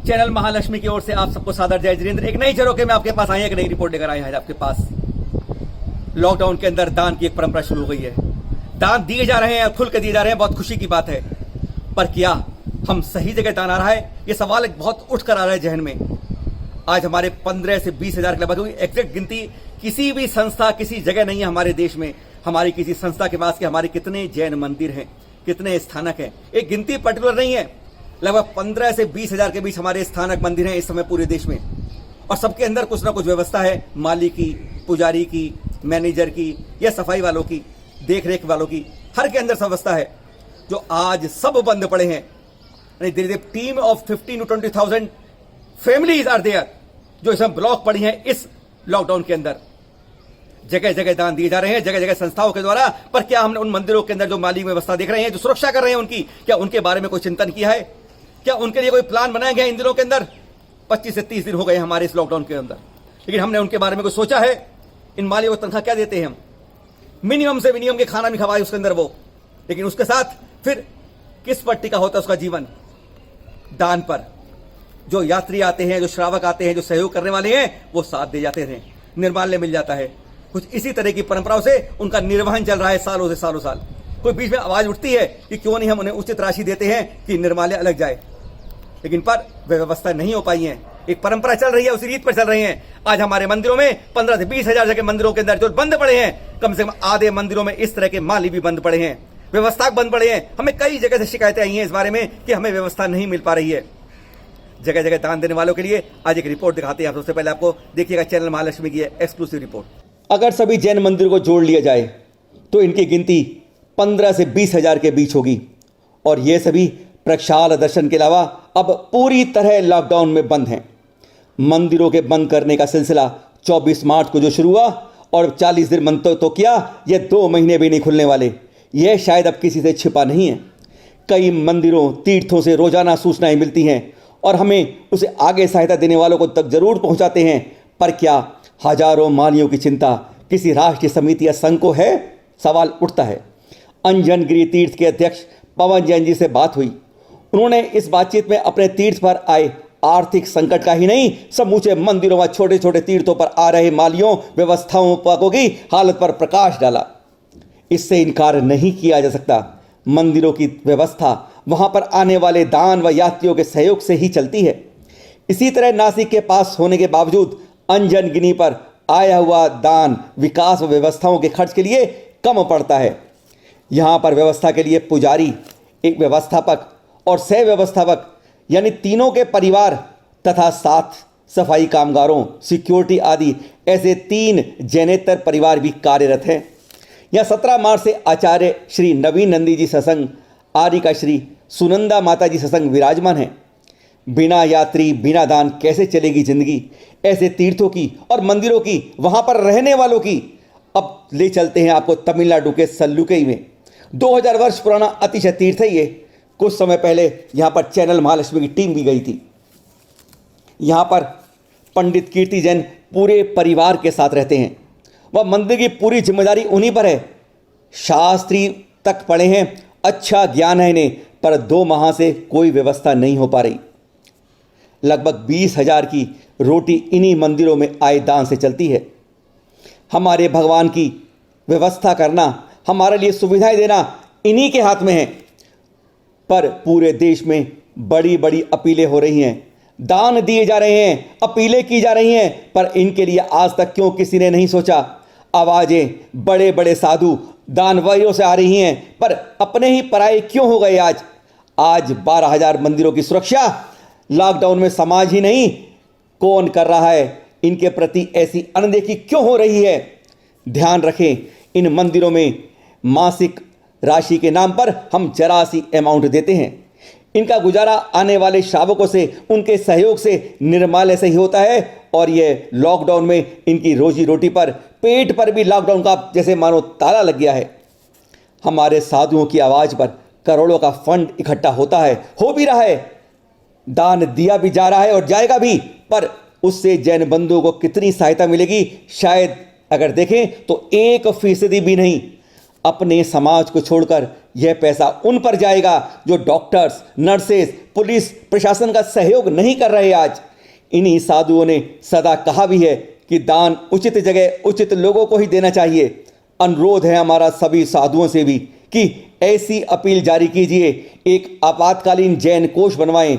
Channel Mahalakshmi की ओर से आप सबको सादर जय जितेंद्र। एक नई झरोखे में आपके पास आए हैं, एक नई रिपोर्ट लेकर आए हैं आपके पास। लॉकडाउन के अंदर दान की एक परंपरा शुरू हो गई है। दान दिए जा रहे हैं, खुल के दिए जा रहे हैं, बहुत खुशी की बात है। पर क्या हम सही जगह दान आ रहा है, ये सवाल एक बहुत उठ कर आ रहा है जहन में। आज हमारे 15 से 20 हजार के लगभग एग्जैक्ट गिनती किसी भी संस्था किसी जगह नहीं है हमारे देश में, हमारी किसी संस्था के पास कि हमारे कितने जैन मंदिर हैं, कितने स्थानक हैं। एक गिनती पर्टिकुलर नहीं है। लगभग 15 से 20 हजार के बीच हमारे स्थानक मंदिर हैं इस समय पूरे देश में, और सबके अंदर कुछ ना कुछ व्यवस्था है। माली की, पुजारी की, मैनेजर की या सफाई वालों की, देख रेख वालों की, हर के अंदर सब व्यवस्था है। जो आज सब बंद पड़े हैं, team of 15 to 20,000 families are there जो इसमें ब्लॉक पड़ी हैं इस लॉकडाउन के अंदर। जगह जगह दान दिए जा रहे हैं, जगह जगह संस्थाओं के द्वारा। पर क्या हमने उन मंदिरों के अंदर जो माली व्यवस्था देख रहे हैं, जो सुरक्षा कर रहे हैं उनकी, क्या उनके बारे में कोई चिंतन किया है? क्या उनके लिए कोई प्लान बनाया गया इन दिनों के अंदर? 25 से 30 दिन हो गए हमारे इस लॉकडाउन के अंदर, लेकिन हमने उनके बारे में कुछ सोचा है? इन मालियों को तनख्वाह क्या देते हैं हम? मिनिमम से मिनिमम के खाना भी खवाए उसके अंदर वो, लेकिन उसके साथ फिर किस पर टिका होता है उसका जीवन? दान पर। जो यात्री आते हैं, जो श्रावक आते हैं, जो सहयोग करने वाले हैं, वो साथ दे जाते हैं, निर्माल्य मिल जाता है। कुछ इसी तरह की परंपराओं से उनका निर्वहन चल रहा है सालों से सालों साल। कोई बीच में आवाज उठती है कि क्यों नहीं हम उन्हें उचित राशि देते हैं कि निर्माल्य अलग जाए, लेकिन पर व्यवस्था नहीं हो पाई है। एक परंपरा चल रही है, उसी रीत पर चल रहे हैं। आज हमारे मंदिरों में 15 से 20 हजार जगह मंदिरों के अंदर जो बंद पड़े हैं, कम से कम आधे मंदिरों में इस तरह के माली भी बंद पड़े हैं, व्यवस्था बंद पड़े हैं। हमें कई जगह से शिकायतें आई हैं इस बारे में कि हमें व्यवस्था नहीं मिल पा रही है। जगह जगह दान देने वालों के लिए आज एक रिपोर्ट दिखाते हैं। सबसे पहले आपको देखिएगा चैनल महालक्ष्मी की एक्सक्लूसिव रिपोर्ट। अगर सभी जैन मंदिर को जोड़ लिया जाए तो इनकी गिनती 15 से 20 हजार के बीच होगी, और ये सभी प्रक्षाल दर्शन के अलावा अब पूरी तरह लॉकडाउन में बंद हैं। मंदिरों के बंद करने का सिलसिला 24 मार्च को जो शुरू हुआ और 40 दिन बंद तो किया, ये 2 महीने भी नहीं खुलने वाले। यह शायद अब किसी से छिपा नहीं है। कई मंदिरों, तीर्थों से रोजाना सूचनाएं मिलती हैं और हमें उसे आगे सहायता देने वालों को तक जरूर पहुंचाते हैं। पर क्या हजारों मालियों की चिंता किसी राष्ट्रीय समिति या संघ को है? सवाल उठता है। अंजनगिरी तीर्थ के अध्यक्ष पवन जैन जी से बात हुई। उन्होंने इस बातचीत में अपने तीर्थ पर आए आर्थिक संकट का ही नहीं, समूचे मंदिरों व छोटे छोटे तीर्थों पर आ रहे मालियों, व्यवस्थाओं की हालत पर प्रकाश डाला। इससे इनकार नहीं किया जा सकता, मंदिरों की व्यवस्था वहां पर आने वाले दान व यात्रियों के सहयोग से ही चलती है। इसी तरह नासिक के पास होने के बावजूद अंजनगिरी पर आया हुआ दान विकास व व्यवस्थाओं के खर्च के लिए कम पड़ता है। यहां पर व्यवस्था के लिए पुजारी, एक व्यवस्थापक और सह व्यवस्थापक यानी तीनों के परिवार तथा साथ सफाई कामगारों, सिक्योरिटी आदि ऐसे 3 जैनेतर परिवार भी कार्यरत हैं। यह 17 मार्च से आचार्य श्री नवीन नंदी जी सत्संग, आर्यिका श्री सुनंदा माता जी सत्संग विराजमान हैं। बिना यात्री, बिना दान कैसे चलेगी जिंदगी? ऐसे तीर्थों की और मंदिरों की, वहां पर रहने वालों की। अब ले चलते हैं आपको तमिलनाडु के सल्लुकई में। 2000 वर्ष पुराना अतिशय तीर्थ है ये। कुछ समय पहले यहां पर चैनल महालक्ष्मी की टीम भी गई थी। यहां पर पंडित कीर्ति जैन पूरे परिवार के साथ रहते हैं। वह मंदिर की पूरी जिम्मेदारी उन्हीं पर है। शास्त्री तक पढ़े हैं, अच्छा ज्ञान है इन्हें, पर 2 माह से कोई व्यवस्था नहीं हो पा रही। लगभग 20 हजार की रोटी इन्हीं मंदिरों में आए दान से चलती है। हमारे भगवान की व्यवस्था करना, हमारे लिए सुविधाएं देना इन्हीं के हाथ में है। पर पूरे देश में बड़ी बड़ी अपीलें हो रही हैं, दान दिए जा रहे हैं, अपीलें की जा रही हैं, पर इनके लिए आज तक क्यों किसी ने नहीं सोचा? आवाजें बड़े बड़े साधु दानवीरों से आ रही हैं, पर अपने ही पराये क्यों हो गए? आज 12,000 मंदिरों की सुरक्षा लॉकडाउन में समाज ही नहीं, कौन कर रहा है? इनके प्रति ऐसी अनदेखी क्यों हो रही है? ध्यान रखें, इन मंदिरों में मासिक राशि के नाम पर हम जरा सी अमाउंट देते हैं। इनका गुजारा आने वाले श्रावकों से, उनके सहयोग से, निर्माल्य से ही होता है, और ये लॉकडाउन में इनकी रोजी रोटी पर, पेट पर भी लॉकडाउन का जैसे मानो ताला लग गया है। हमारे साधुओं की आवाज पर करोड़ों का फंड इकट्ठा होता है, हो भी रहा है, दान दिया भी जा रहा है और जाएगा भी, पर उससे जैन बंधुओं को कितनी सहायता मिलेगी? शायद अगर देखें तो 1% भी नहीं। अपने समाज को छोड़कर यह पैसा उन पर जाएगा जो डॉक्टर्स, नर्सेज, पुलिस प्रशासन का सहयोग नहीं कर रहे। आज इन्हीं साधुओं ने सदा कहा भी है कि दान उचित जगह उचित लोगों को ही देना चाहिए। अनुरोध है हमारा सभी साधुओं से भी कि ऐसी अपील जारी कीजिए, एक आपातकालीन जैन कोष बनवाएं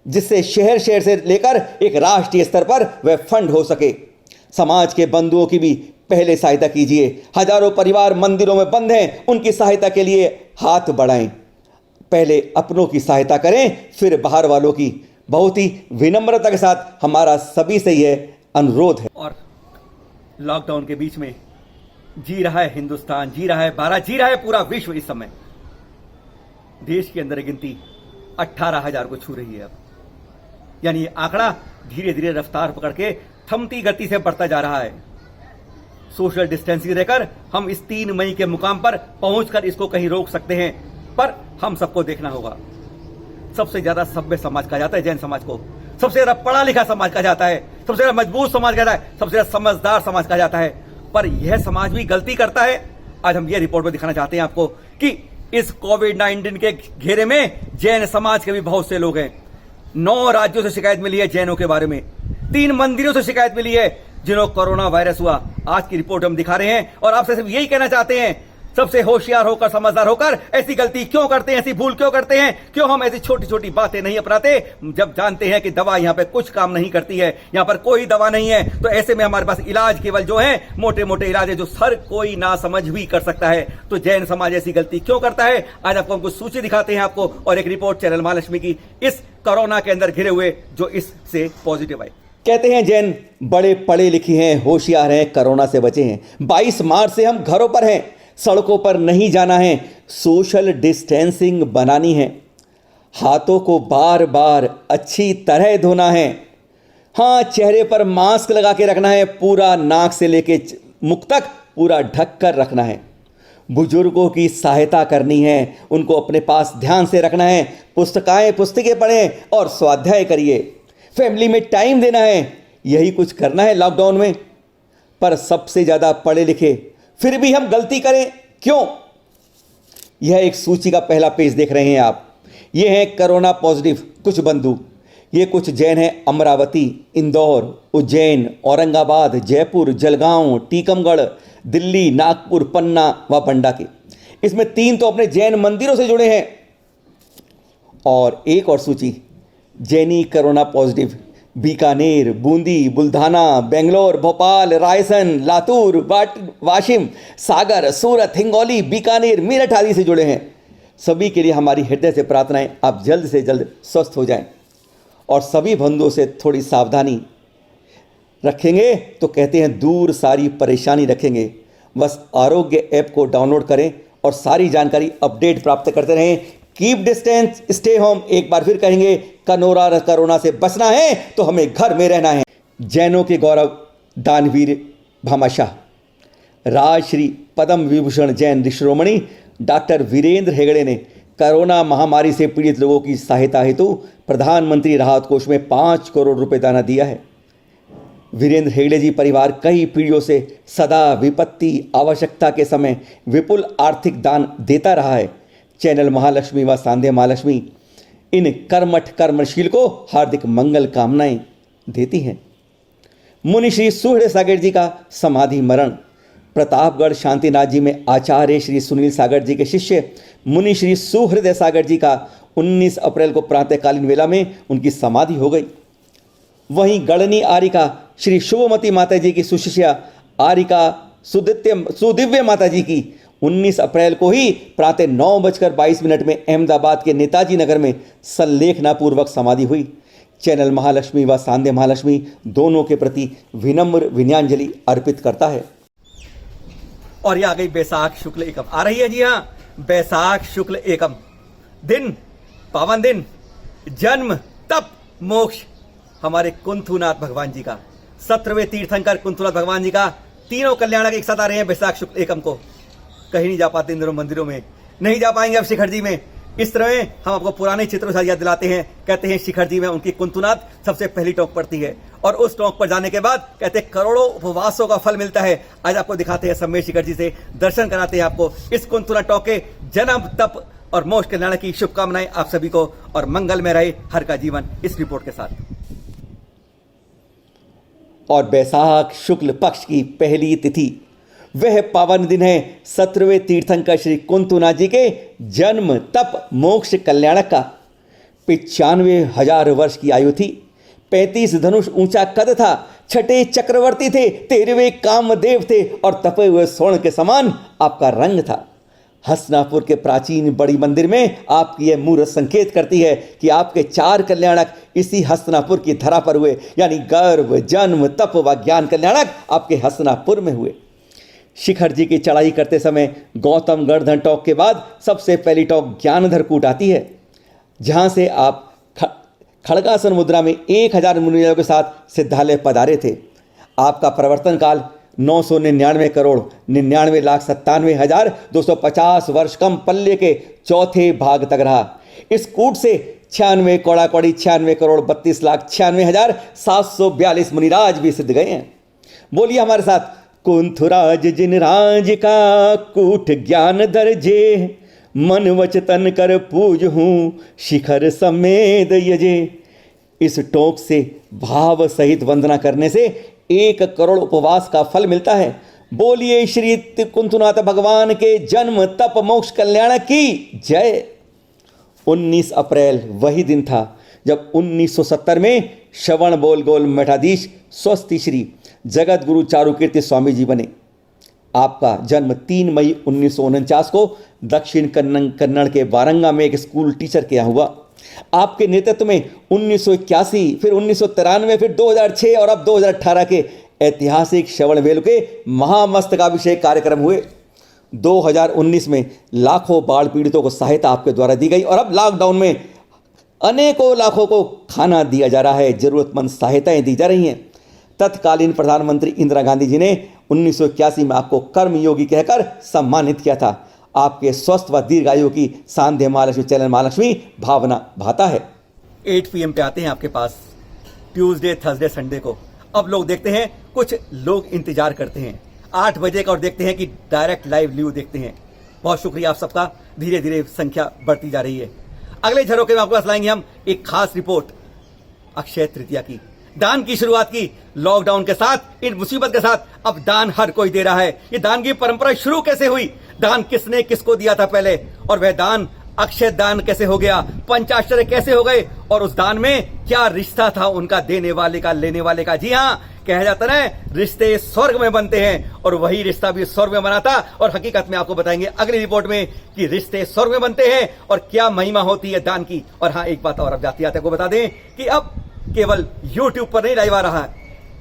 जिससे शहर शहर से लेकर एक राष्ट्रीय स्तर पर वह फंड हो सके। समाज के बंधुओं की भी पहले सहायता कीजिए। हजारों परिवार मंदिरों में बंद हैं, उनकी सहायता के लिए हाथ बढ़ाएं। पहले अपनों की सहायता करें, फिर बाहर वालों की। बहुत ही विनम्रता के साथ हमारा सभी से यह अनुरोध है। और लॉकडाउन के बीच में जी रहा है हिंदुस्तान, जी रहा है भारत, जी रहा है पूरा विश्व। इस समय देश के अंदर गिनती 18,000 को छू रही है अब, यानी ये आंकड़ा धीरे धीरे रफ्तार पकड़ के थमती गति से बढ़ता जा रहा है। सोशल डिस्टेंसिंग रहकर हम इस 3 मई के मुकाम पर पहुंचकर इसको कहीं रोक सकते हैं, पर हम सबको देखना होगा। सबसे ज्यादा सभ्य समाज कहा जाता है जैन समाज को, सबसे ज्यादा पढ़ा लिखा समाज कहा जाता है, सबसे ज्यादा मजबूत समाज कहा जाता है, सबसे ज्यादा समझदार समाज कहा जाता है, पर यह समाज भी गलती करता है। आज हम यह रिपोर्ट में दिखाना चाहते हैं आपको कि इस कोविड-19 के घेरे में जैन समाज के भी बहुत से लोग हैं। 9 राज्यों से शिकायत मिली है जैनों के बारे में, 3 मंदिरों से शिकायत मिली है जिन्हों कोरोना वायरस हुआ। आज की रिपोर्ट हम दिखा रहे हैं और आपसे सिर्फ यही कहना चाहते हैं, सबसे होशियार होकर, समझदार होकर ऐसी गलती क्यों करते हैं, ऐसी भूल क्यों करते हैं, क्यों हम ऐसी छोटी छोटी बातें नहीं अपनाते जब जानते हैं कि दवा यहां पे कुछ काम नहीं करती है, यहां पर कोई दवा नहीं है। तो ऐसे में हमारे पास इलाज केवल जो है मोटे मोटे इलाज है जो हर कोई ना समझ भी कर सकता है। तो जैन समाज ऐसी गलती क्यों करता है, आज आपको हम कुछ सूची दिखाते हैं आपको, और एक रिपोर्ट चैनल महालक्ष्मी की इस कोरोना के अंदर घिरे हुए जो इससे पॉजिटिव आए। कहते हैं जैन बड़े पढ़े लिखे हैं, होशियार हैं, कोरोना से बचे हैं। 22 मार्च से हम घरों पर हैं, सड़कों पर नहीं जाना है, सोशल डिस्टेंसिंग बनानी है, हाथों को बार बार अच्छी तरह धोना है, हाँ चेहरे पर मास्क लगा के रखना है, पूरा नाक से लेके मुख तक पूरा ढक कर रखना है, बुजुर्गों की सहायता करनी है, उनको अपने पास ध्यान से रखना है, पुस्तकें पढ़ें और स्वाध्याय करिए, फैमिली में टाइम देना है, यही कुछ करना है लॉकडाउन में। पर सबसे ज़्यादा पढ़े लिखे फिर भी हम गलती करें क्यों? यह एक सूची का पहला पेज देख रहे हैं आप। ये है कोरोना पॉजिटिव कुछ बंधु, ये कुछ जैन हैं अमरावती, इंदौर, उज्जैन, औरंगाबाद, जयपुर, जलगांव, टीकमगढ़, दिल्ली, नागपुर, पन्ना व बंडा के। इसमें 3 तो अपने जैन मंदिरों से जुड़े हैं, और एक और सूची जैनी कोरोना पॉजिटिव बीकानेर, बूंदी, बुल्धाना, बेंगलोर, भोपाल, रायसेन, लातूर, वाशिम, सागर, सूरत, हिंगोली, बीकानेर, मेरठ आदि से जुड़े हैं। सभी के लिए हमारी हृदय से प्रार्थनाएं, आप जल्द से जल्द स्वस्थ हो जाएं। और सभी बंधुओं से थोड़ी सावधानी रखेंगे तो कहते हैं दूर सारी परेशानी रखेंगे। बस आरोग्य ऐप को डाउनलोड करें और सारी जानकारी अपडेट प्राप्त करते रहें। Keep distance, stay home. एक बार फिर कहेंगे, कोरोना से बचना है तो हमें घर में रहना है। जैनों के गौरव दानवीर भामाशाह, राजश्री पद्म विभूषण जैन शिरोमणि डॉक्टर वीरेंद्र हेगड़े ने कोरोना महामारी से पीड़ित लोगों की सहायता हेतु प्रधानमंत्री राहत कोष में 5 करोड़ रुपए दान दिया है। वीरेंद्र हेगड़े जी परिवार कई पीढ़ियों से सदा विपत्ति आवश्यकता के समय विपुल आर्थिक दान देता रहा है। चैनल महालक्ष्मी व सांध्य महालक्ष्मी इन कर्मठ कर्मशील को हार्दिक मंगल कामनाएं देती हैं। मुनि श्री सुहृदय सागर जी का समाधि मरण। प्रतापगढ़ शांतिनाथ जी में आचार्य श्री सुनील सागर जी के शिष्य मुनि श्री सुहृदय सागर जी का 19 अप्रैल को प्रातःकालीन वेला में उनकी समाधि हो गई। वहीं गढ़नी आरिका श्री शुभमती माता जी की सुशिष्या आरिका सुदिव्य माता जी की 19 अप्रैल को ही प्रातः 9:22 में अहमदाबाद के नेताजी नगर में संलेखनापूर्वक समाधि हुई। चैनल महालक्ष्मी व सांध्य महालक्ष्मी दोनों के प्रति विनम्र विनयाञ्जलि अर्पित करता है। और ये आ गई बैसाख शुक्ल एकम, आ रही है जी हाँ, बैसाख शुक्ल एकम दिन, पावन दिन, जन्म तप मोक्ष हमारे कुंथुनाथ भगवान जी का, 17वें तीर्थंकर कुंथुनाथ भगवान जी का। तीनों कल्याणक एक साथ आ रहे हैं बैसाख शुक्ल एकम को। कहीं नहीं जा पाते इन दिनों मंदिरों में, नहीं जा पाएंगे अब शिखर जी में, इस तरह हम आपको पुराने चित्रों से याद दिलाते हैं। कहते हैं शिखर जी में उनकी कुंतुनाथ सबसे पहली टोंक पड़ती है और उस टोंक पर जाने के बाद कहते हैं करोड़ों उपवासों का फल मिलता है। आज आपको दिखाते हैं सम्मेद शिखर जी से दर्शन कराते हैं आपको इस कुंतुनाथ टोंक के जन्म तप और मोक्ष कल्याण की शुभकामनाएं आप सभी को और मंगल में रहे हर का जीवन इस रिपोर्ट के साथ। और बैसाख शुक्ल पक्ष की पहली तिथि वह पावन दिन है 17वें तीर्थंकर श्री कुंतुनाथ जी के जन्म तप मोक्ष कल्याणक का। 95,000 वर्ष की आयु थी, 35 धनुष ऊंचा कद था, 6 चक्रवर्ती थे, 13वें कामदेव थे और तपे हुए स्वर्ण के समान आपका रंग था। हसनापुर के प्राचीन बड़ी मंदिर में आपकी यह मूर्त संकेत करती है कि आपके 4 कल्याणक इसी हसनापुर की धरा पर हुए, यानी गर्भ जन्म तप व ज्ञान कल्याणक आपके हसनापुर में हुए। शिखर जी की चढ़ाई करते समय गौतम गर्धन टोंक के बाद सबसे पहली टोंक ज्ञानधर कूट आती है, जहां से आप खड़गासन मुद्रा में 1000 मुनियों के साथ सिद्धालय पधारे थे। आपका प्रवर्तन काल 999 करोड़ 99,97,250 वर्ष कम पल्ले के चौथे भाग तक रहा। इस कूट से 96 कौड़ा कौड़ी 96 करोड़ 32,96,742 मुनिराज भी सिद्ध गए हैं। बोलिए हमारे साथ, कुंथुराज जिन राज का कूट ज्ञान दर्जे, मन वच तन कर पूज हूँ शिखर समेद यजे। इस टोक से भाव सहित वंदना करने से 1 करोड़ उपवास का फल मिलता है। बोलिए श्री कुंतुनाथ भगवान के जन्म तप मोक्ष कल्याण की जय। 19 अप्रैल वही दिन था जब 1970 में श्रवण बोलगोल मठाधीश स्वस्ति श्री जगत गुरु चारुकीर्ति स्वामी जी बने। आपका जन्म 3 मई 1949 को दक्षिण कन्नड़ के वारंगा में एक स्कूल टीचर के यहाँ हुआ। आपके नेतृत्व में 1981, फिर 1993, फिर 2006 और अब 2018 के ऐतिहासिक श्रवण बेल के महामस्तकाभिषेक कार्यक्रम हुए। 2019 में लाखों बाढ़ पीड़ितों को सहायता आपके द्वारा दी गई और अब लॉकडाउन में अनेकों लाखों को खाना दिया जा रहा है, जरूरतमंद सहायताएं दी जा रही हैं। तत्कालीन प्रधानमंत्री इंदिरा गांधी जी ने 1981 में आपको कर्मयोगी कहकर सम्मानित किया था। आपके स्वस्थ व दीर्घायु की सांध्य महालक्ष्मी चैनल महालक्ष्मी भावना भाता है। 8 PM पे आते हैं आपके पास ट्यूसडे थर्सडे संडे को। अब लोग देखते हैं, कुछ लोग इंतजार करते हैं 8 बजे का और देखते हैं कि डायरेक्ट लाइव न्यूज देखते हैं। बहुत शुक्रिया आप सबका, धीरे धीरे संख्या बढ़ती जा रही है। अगले झरोके में आपको पास लाएंगे हम एक खास रिपोर्ट अक्षय तृतीया की। दान की शुरुआत की लॉकडाउन के साथ, इन मुसीबत के साथ अब दान हर कोई दे रहा है। ये दान की परंपरा शुरू कैसे हुई, दान किसने किसको दिया था पहले, और वह दान अक्षय दान कैसे हो गया, पंचाश्चर्य कैसे हो गए, और उस दान में क्या रिश्ता था उनका देने वाले का लेने वाले का। जी हाँ, कहा जाता है रिश्ते स्वर्ग में बनते हैं और वही रिश्ता भी स्वर्ग में बना था। और हकीकत में आपको बताएंगे अगली रिपोर्ट में कि रिश्ते स्वर्ग में बनते हैं और क्या महिमा होती है दान की। और हाँ, एक बात और अब जाते जाते को बता दें कि अब केवल YouTube पर नहीं लाइव आ रहा है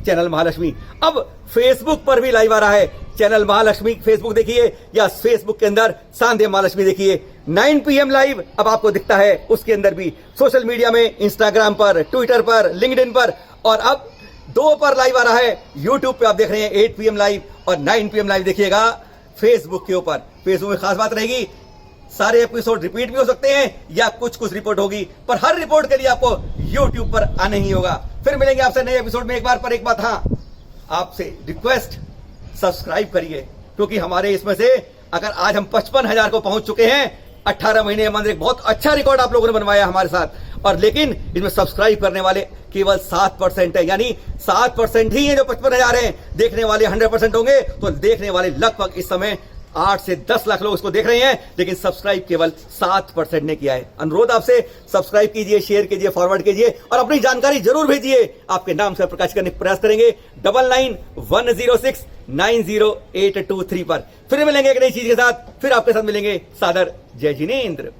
चैनल महालक्ष्मी, अब फेसबुक पर भी लाइव आ रहा है चैनल महालक्ष्मी। फेसबुक देखिए या फेसबुक के अंदर सांध्य महालक्ष्मी देखिए। 9 PM लाइव अब आपको दिखता है, उसके अंदर भी सोशल मीडिया में इंस्टाग्राम पर, ट्विटर पर, लिंक्डइन पर, और अब 2 पर लाइव आ रहा है YouTube पे। आप देख रहे हैं 8 PM लाइव और 9 PM लाइव देखिएगा फेसबुक के ऊपर। फेसबुक में खास बात रहेगी, सारे एपिसोड रिपीट भी हो सकते हैं या कुछ कुछ रिपोर्ट होगी, पर हर रिपोर्ट के लिए आपको YouTube पर आने ही होगा। फिर मिलेंगे आपसे नए एपिसोड में। एक बार पर एक बात, हाँ, आपसे रिक्वेस्ट, सब्सक्राइब करिए, क्योंकि हमारे इसमें से अगर आज हम 55,000 को पहुंच चुके हैं 18 महीने के अंदर, एक बहुत अच्छा रिकॉर्ड आप लोगों ने बनवाया हमारे साथ। और लेकिन इसमें सब्सक्राइब करने वाले केवल 7% है, यानी 7% ही है जो 55,000 हैं। देखने वाले 100% होंगे, तो देखने वाले लगभग इस समय 8 से 10 लाख लोग इसको देख रहे हैं, लेकिन सब्सक्राइब केवल 7% ने किया है। अनुरोध आपसे, सब्सक्राइब कीजिए, शेयर कीजिए, फॉरवर्ड कीजिए और अपनी जानकारी जरूर भेजिए। आपके नाम से प्रकाश करने का प्रयास करेंगे 9910690823 पर। फिर मिलेंगे एक नई चीज के साथ, फिर आपके साथ मिलेंगे। सादर जय जिनेंद्र।